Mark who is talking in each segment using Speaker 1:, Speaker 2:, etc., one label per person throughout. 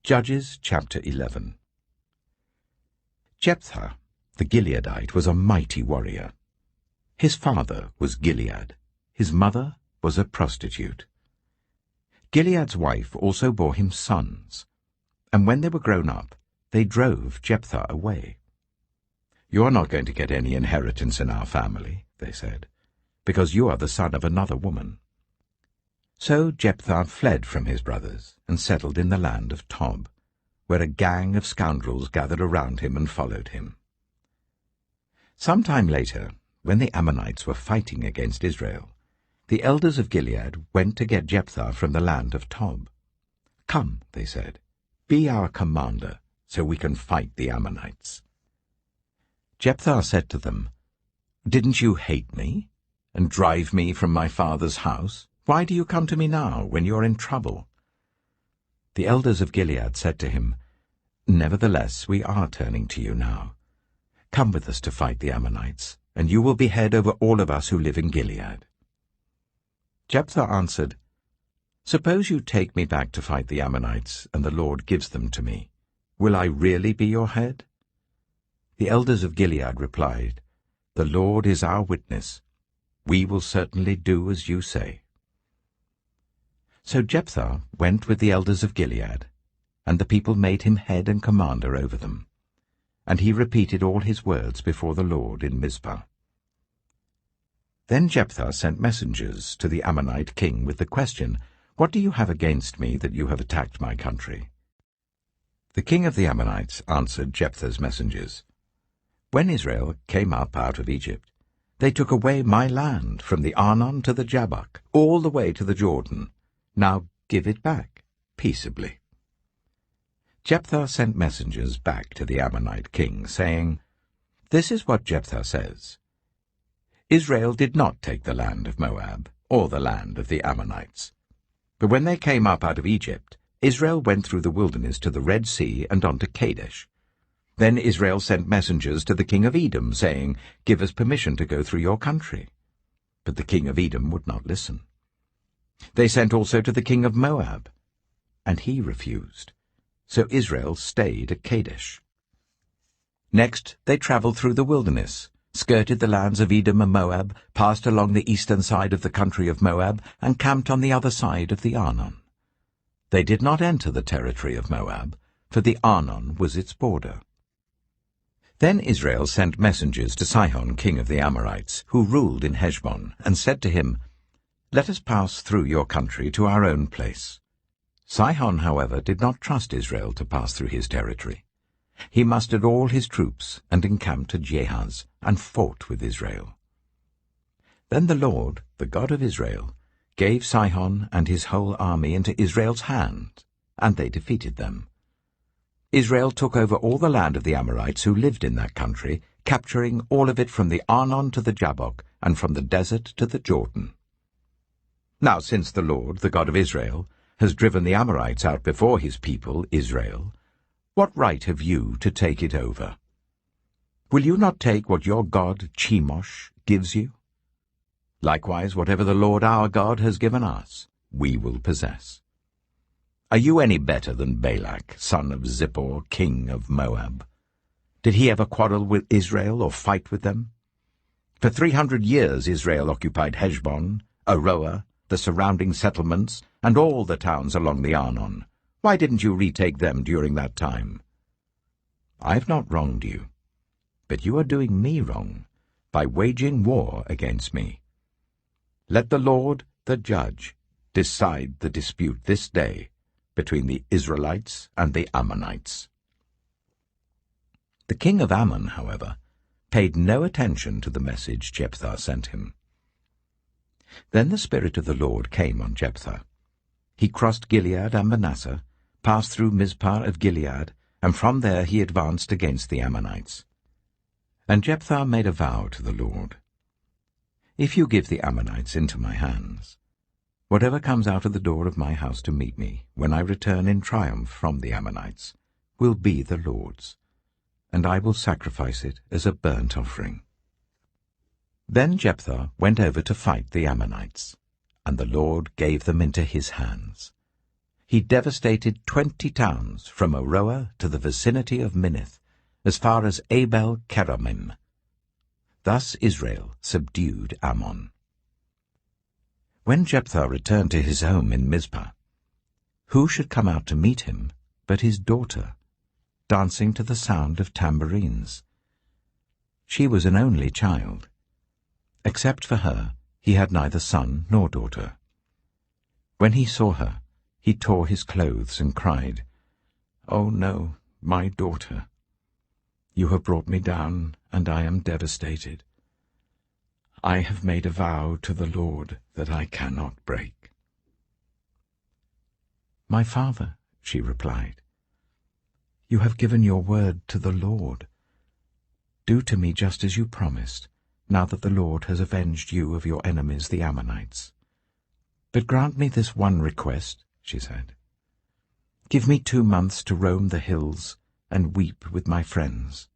Speaker 1: Judges chapter 11. Jephthah, the Gileadite, was a mighty warrior. His father was Gilead. His mother was a prostitute. Gilead's wife also bore him sons, and when they were grown up, they drove Jephthah away. "You are not going to get any inheritance in our family," they said, "because you are the son of another woman." So Jephthah fled from his brothers and settled in the land of Tob, where a gang of scoundrels gathered around him and followed him. Some time later, when the Ammonites were fighting against Israel, the elders of Gilead went to get Jephthah from the land of Tob. "Come," they said, "be our commander, so we can fight the Ammonites." Jephthah said to them, "Didn't you hate me and drive me from my father's house? Why do you come to me now when you are in trouble?" The elders of Gilead said to him, "Nevertheless, we are turning to you now. Come with us to fight the Ammonites, and you will be head over all of us who live in Gilead." Jephthah answered, "Suppose you take me back to fight the Ammonites, and the Lord gives them to me. Will I really be your head?" The elders of Gilead replied, "The Lord is our witness. We will certainly do as you say." So Jephthah went with the elders of Gilead, and the people made him head and commander over them. And he repeated all his words before the Lord in Mizpah. Then Jephthah sent messengers to the Ammonite king with the question, "What do you have against me that you have attacked my country?" The king of the Ammonites answered Jephthah's messengers, "When Israel came up out of Egypt, they took away my land from the Arnon to the Jabbok, all the way to the Jordan. Now give it back, peaceably." Jephthah sent messengers back to the Ammonite king, saying, "This is what Jephthah says. Israel did not take the land of Moab, or the land of the Ammonites. But when they came up out of Egypt, Israel went through the wilderness to the Red Sea and on to Kadesh. Then Israel sent messengers to the king of Edom, saying, 'Give us permission to go through your country.' But the king of Edom would not listen. They sent also to the king of Moab, and he refused. So Israel stayed at Kadesh. Next they traveled through the wilderness, skirted the lands of Edom and Moab, passed along the eastern side of the country of Moab, and camped on the other side of the Arnon. They did not enter the territory of Moab, for the Arnon was its border. Then Israel sent messengers to Sihon, king of the Amorites, who ruled in Heshbon, and said to him, 'Let us pass through your country to our own place.' Sihon, however, did not trust Israel to pass through his territory. He mustered all his troops and encamped at Jahaz, and fought with Israel. Then the Lord, the God of Israel, gave Sihon and his whole army into Israel's hand, and they defeated them. Israel took over all the land of the Amorites who lived in that country, capturing all of it from the Arnon to the Jabbok, and from the desert to the Jordan. Now since the Lord, the God of Israel, has driven the Amorites out before his people, Israel, what right have you to take it over? Will you not take what your god, Chemosh, gives you? Likewise, whatever the Lord our God has given us, we will possess. Are you any better than Balak, son of Zippor, king of Moab? Did he ever quarrel with Israel or fight with them? For 300 years Israel occupied Heshbon, Aroer, the surrounding settlements, and all the towns along the Arnon. Why didn't you retake them during that time? I have not wronged you, but you are doing me wrong by waging war against me. Let the Lord, the judge, decide the dispute this day between the Israelites and the Ammonites." The king of Ammon, however, paid no attention to the message Jephthah sent him. Then the Spirit of the Lord came on Jephthah. He crossed Gilead and Manasseh, passed through Mizpah of Gilead, and from there he advanced against the Ammonites. And Jephthah made a vow to the Lord, "If you give the Ammonites into my hands, whatever comes out of the door of my house to meet me, when I return in triumph from the Ammonites, will be the Lord's, and I will sacrifice it as a burnt offering." Then Jephthah went over to fight the Ammonites, and the Lord gave them into his hands. he devastated 20 towns from Aroer to the vicinity of Minnith, as far as Abel-Keramim. Thus Israel subdued Ammon. When Jephthah returned to his home in Mizpah, who should come out to meet him but his daughter, dancing to the sound of tambourines? She was an only child. Except for her, he had neither son nor daughter. When he saw her, he tore his clothes and cried, "Oh no, my daughter! You have brought me down, and I am devastated. I have made a vow to the Lord that I cannot break." "My father," she replied, "you have given your word to the Lord. Do to me just as you promised, now that the Lord has avenged you of your enemies, the Ammonites. But grant me this one request," she said. "Give me 2 months to roam the hills and weep with my friends,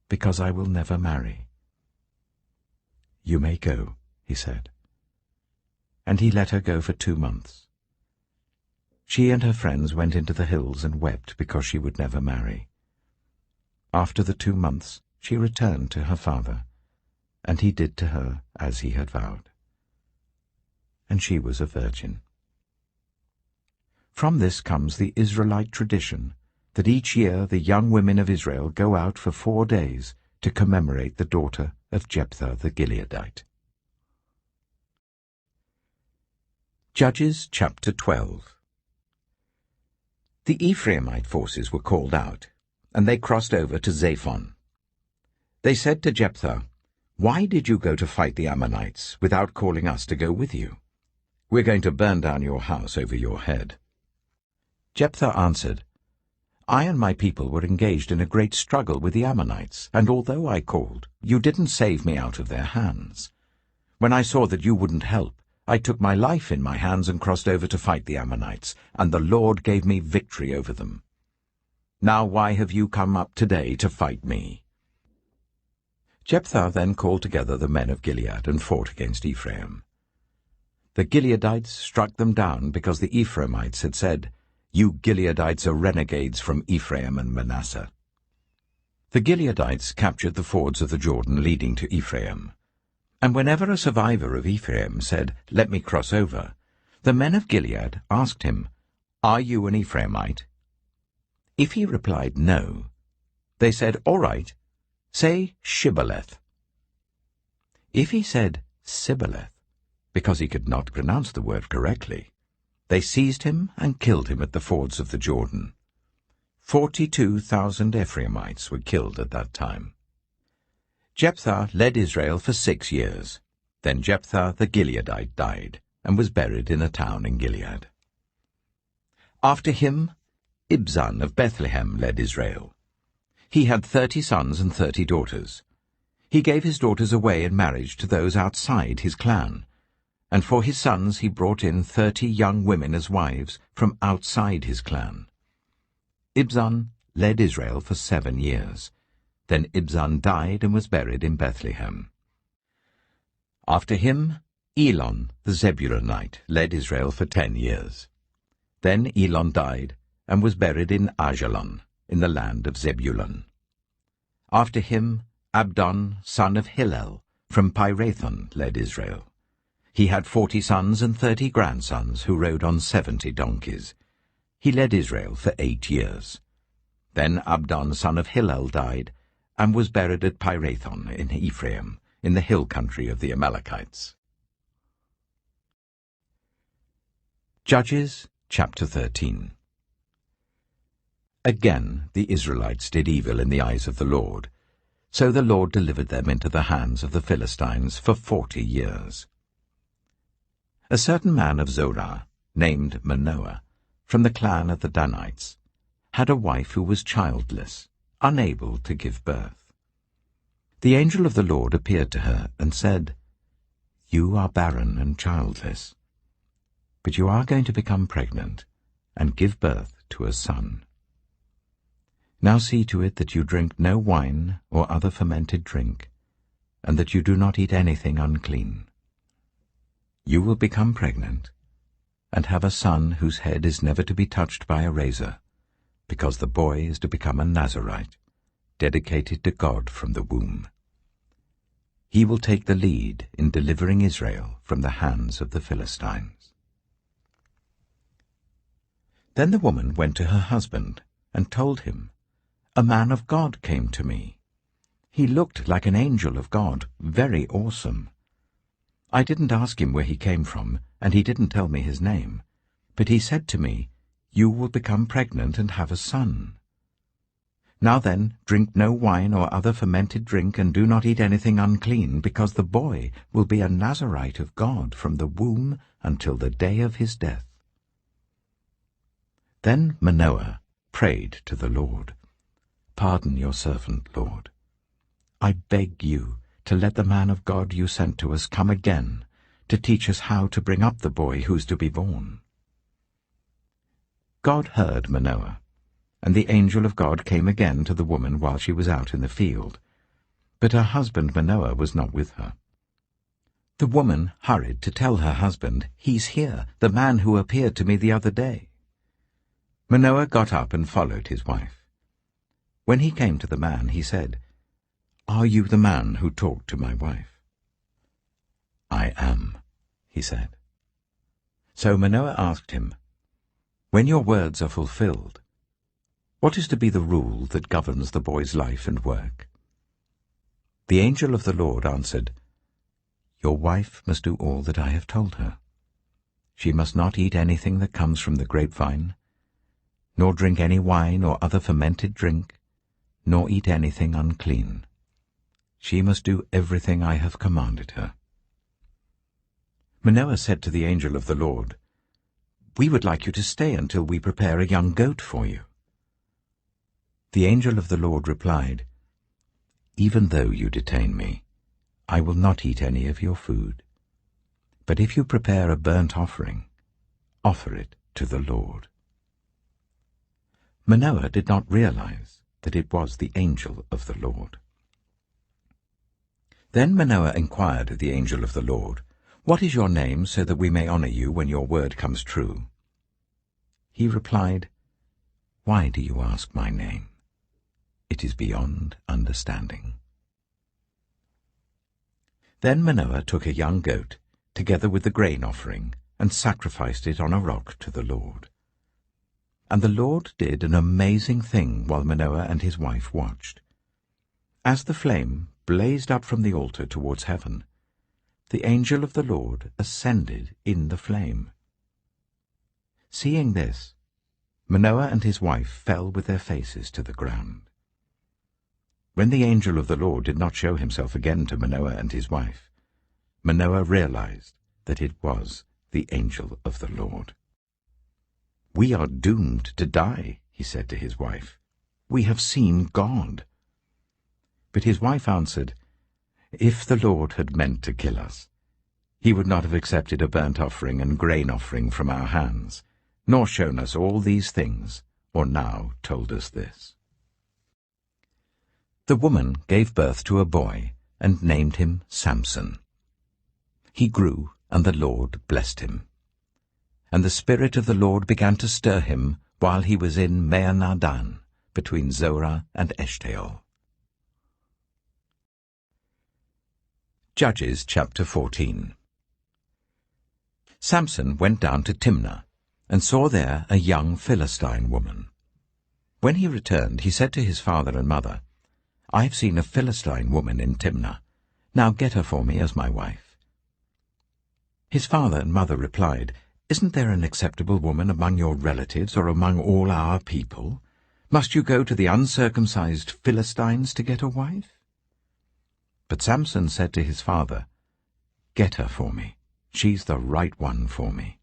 Speaker 1: because I will never marry." "You may go," he said. And he let her go for 2 months. She and her friends went into the hills and wept because she would never marry. After the 2 months, she returned to her father, and he did to her as he had vowed. And she was a virgin. From this comes the Israelite tradition that each year the young women of Israel go out for 4 days to commemorate the daughter of Jephthah the Gileadite. Judges chapter 12. The Ephraimite forces were called out, and they crossed over to Zaphon. They said to Jephthah, "Why did you go to fight the Ammonites without calling us to go with you? We're going to burn down your house over your head." Jephthah answered, "I and my people were engaged in a great struggle with the Ammonites, and although I called, you didn't save me out of their hands. When I saw that you wouldn't help, I took my life in my hands and crossed over to fight the Ammonites, and the Lord gave me victory over them. Now why have you come up today to fight me?" Jephthah then called together the men of Gilead and fought against Ephraim. The Gileadites struck them down because the Ephraimites had said, "You Gileadites are renegades from Ephraim and Manasseh." The Gileadites captured the fords of the Jordan leading to Ephraim. And whenever a survivor of Ephraim said, "Let me cross over," the men of Gilead asked him, "Are you an Ephraimite?" If he replied no, they said, "All right, say Shibboleth." If he said Sibboleth, because he could not pronounce the word correctly, they seized him and killed him at the fords of the Jordan. 42,000 Ephraimites were killed at that time. Jephthah led Israel for 6 years. Then Jephthah the Gileadite died, and was buried in a town in Gilead. After him, Ibzan of Bethlehem led Israel. He had 30 sons and 30 daughters. He gave his daughters away in marriage to those outside his clan, and for his sons he brought in 30 young women as wives from outside his clan. Ibzan led Israel for 7 years. Then Ibzan died and was buried in Bethlehem. After him, Elon the Zebulunite led Israel for 10 years. Then Elon died and was buried in Ajalon, in the land of Zebulun. After him, Abdon, son of Hillel, from Pirathon, led Israel. He had 40 sons and 30 grandsons who rode on 70 donkeys. He led Israel for 8 years. Then Abdon, son of Hillel, died, and was buried at Pirathon in Ephraim, in the hill country of the Amalekites. Judges chapter 13. Again the Israelites did evil in the eyes of the Lord, so the Lord delivered them into the hands of the Philistines for 40 years. A certain man of Zorah, named Manoah, from the clan of the Danites, had a wife who was childless, unable to give birth. The angel of the Lord appeared to her and said, "You are barren and childless, but you are going to become pregnant and give birth to a son. Now see to it that you drink no wine or other fermented drink, and that you do not eat anything unclean. You will become pregnant, and have a son whose head is never to be touched by a razor, because the boy is to become a Nazirite, dedicated to God from the womb. He will take the lead in delivering Israel from the hands of the Philistines." Then the woman went to her husband and told him, "A man of God came to me. He looked like an angel of God, very awesome. I didn't ask him where he came from, and he didn't tell me his name. But he said to me, 'You will become pregnant and have a son. Now then, drink no wine or other fermented drink, and do not eat anything unclean, because the boy will be a Nazirite of God from the womb until the day of his death.'" Then Manoah prayed to the Lord, "Pardon your servant, Lord. I beg you to let the man of God you sent to us come again, to teach us how to bring up the boy who's to be born." God heard Manoah, and the angel of God came again to the woman while she was out in the field, but her husband Manoah was not with her. The woman hurried to tell her husband, "He's here, the man who appeared to me the other day." Manoah got up and followed his wife. When he came to the man, he said, "Are you the man who talked to my wife?" "I am," he said. So Manoah asked him, "When your words are fulfilled, what is to be the rule that governs the boy's life and work?" The angel of the Lord answered, "Your wife must do all that I have told her. She must not eat anything that comes from the grapevine, nor drink any wine or other fermented drink, nor eat anything unclean. She must do everything I have commanded her." Manoah said to the angel of the Lord, "We would like you to stay until we prepare a young goat for you." The angel of the Lord replied, "Even though you detain me, I will not eat any of your food. But if you prepare a burnt offering, offer it to the Lord." Manoah did not realize that it was the angel of the Lord. Then Manoah inquired of the angel of the Lord, "What is your name, so that we may honor you when your word comes true?" He replied, "Why do you ask my name? It is beyond understanding." Then Manoah took a young goat, together with the grain offering, and sacrificed it on a rock to the Lord. And the Lord did an amazing thing while Manoah and his wife watched. As the flame blazed up from the altar towards heaven, the angel of the Lord ascended in the flame. Seeing this, Manoah and his wife fell with their faces to the ground. When the angel of the Lord did not show himself again to Manoah and his wife, Manoah realized that it was the angel of the Lord. "We are doomed to die," he said to his wife. "We have seen God." But his wife answered, "If the Lord had meant to kill us, he would not have accepted a burnt offering and grain offering from our hands, nor shown us all these things, or now told us this." The woman gave birth to a boy and named him Samson. He grew, and the Lord blessed him. And the Spirit of the Lord began to stir him while he was in Mahaneh-dan, between Zorah and Eshtaol. Judges chapter 14. Samson went down to Timnah, and saw there a young Philistine woman. When he returned, he said to his father and mother, "I have seen a Philistine woman in Timnah. Now get her for me as my wife." His father and mother replied, "Isn't there an acceptable woman among your relatives or among all our people? Must you go to the uncircumcised Philistines to get a wife?" But Samson said to his father, "Get her for me. She's the right one for me."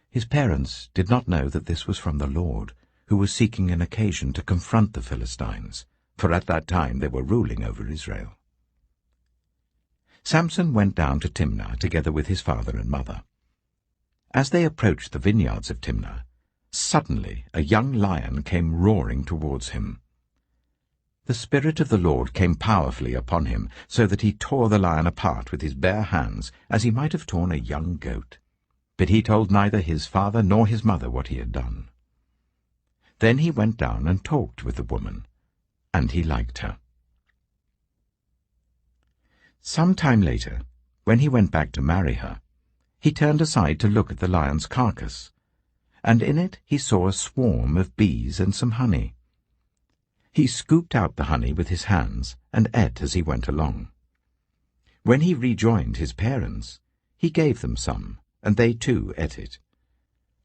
Speaker 1: His parents did not know that this was from the Lord, who was seeking an occasion to confront the Philistines, for at that time they were ruling over Israel. Samson went down to Timnah together with his father and mother. As they approached the vineyards of Timnah, suddenly a young lion came roaring towards him. The Spirit of the Lord came powerfully upon him, so that he tore the lion apart with his bare hands, as he might have torn a young goat. But he told neither his father nor his mother what he had done. Then he went down and talked with the woman, and he liked her. Some time later, when he went back to marry her, he turned aside to look at the lion's carcass, and in it he saw a swarm of bees and some honey. He scooped out the honey with his hands and ate as he went along. When he rejoined his parents, he gave them some, and they too ate it.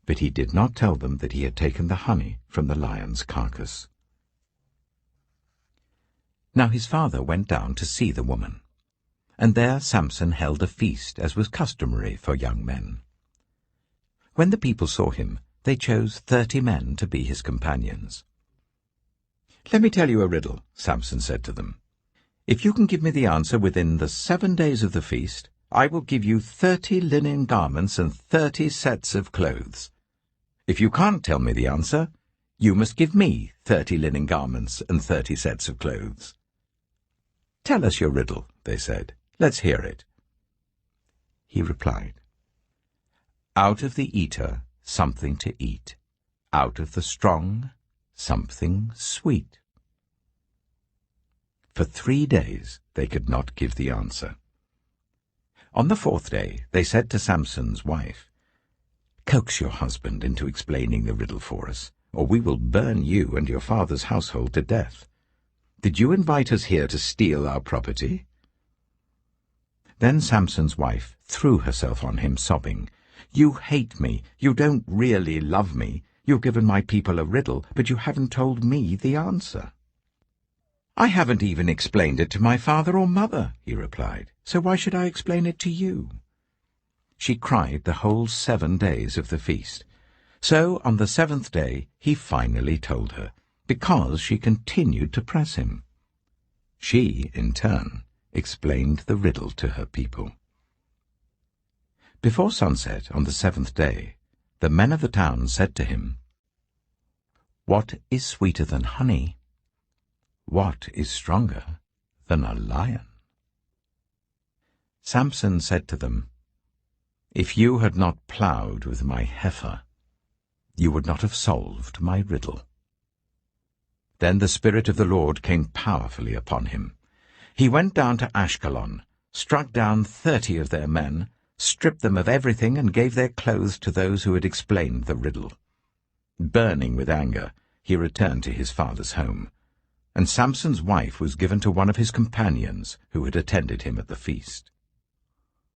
Speaker 1: But he did not tell them that he had taken the honey from the lion's carcass. Now his father went down to see the woman, and there Samson held a feast, as was customary for young men. When the people saw him, they chose 30 men to be his companions. "Let me tell you a riddle," Samson said to them. "If you can give me the answer within the 7 days of the feast, I will give you 30 linen garments and 30 sets of clothes. If you can't tell me the answer, you must give me 30 linen garments and 30 sets of clothes." "Tell us your riddle," they said. "Let's hear it." He replied, "Out of the eater, something to eat. Out of the strong, something sweet." For 3 days they could not give the answer. On the 4th day they said to Samson's wife, "Coax your husband into explaining the riddle for us, or we will burn you and your father's household to death. Did you invite us here to steal our property?" Then Samson's wife threw herself on him, sobbing, "You hate me. You don't really love me. You've given my people a riddle, but you haven't told me the answer." "I haven't even explained it to my father or mother," he replied, "so why should I explain it to you?" She cried the whole 7 days of the feast. So on the 7th day he finally told her, because she continued to press him. She, in turn, explained the riddle to her people. Before sunset on the 7th day, the men of the town said to him, "What is sweeter than honey? What is stronger than a lion?" Samson said to them, "If you had not ploughed with my heifer, you would not have solved my riddle." Then the Spirit of the Lord came powerfully upon him. He went down to Ashkelon, struck down 30 of their men, stripped them of everything, and gave their clothes to those who had explained the riddle. Burning with anger, he returned to his father's home, and Samson's wife was given to one of his companions who had attended him at the feast.